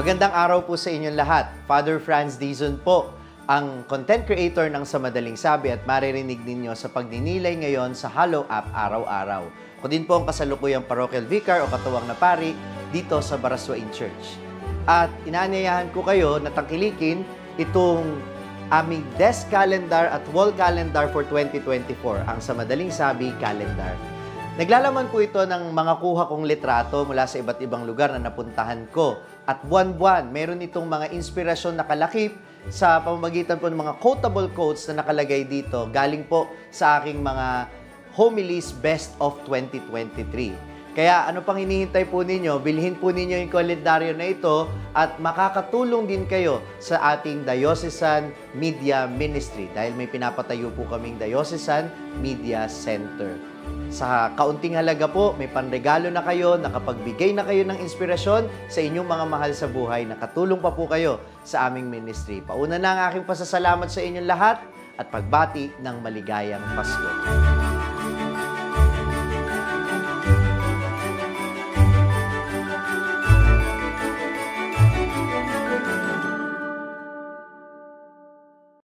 Magandang araw po sa inyong lahat. Father Franz Dizon po, ang content creator ng Sa Madaling Sabi at maririnig ninyo sa pagninilay ngayon sa Hallow App araw-araw. Ako din po ang kasalukuyang parochial vicar o katuwang na pari dito sa Baraswain Church. At inaanyayahan ko kayo na tangkilikin itong aming desk calendar at wall calendar for 2024, ang Sa Madaling Sabi calendar. Naglalaman po ito ng mga kuha kong litrato mula sa iba't ibang lugar na napuntahan ko. At buwan-buwan, meron itong mga inspirasyon na kalakip sa pamamagitan po ng mga quotable quotes na nakalagay dito. Galing po sa aking mga homilies best of 2023. Kaya ano pang hinihintay po ninyo, bilhin po ninyo yung kalendaryo na ito at makakatulong din kayo sa ating Diocesan Media Ministry dahil may pinapatayo po kaming Diocesan Media Center. Sa kaunting halaga po, may panregalo na kayo, nakapagbigay na kayo ng inspirasyon sa inyong mga mahal sa buhay, nakatulong pa po kayo sa aming ministry. Pauna na ang aking pasasalamat sa inyong lahat at pagbati ng maligayang Pasko.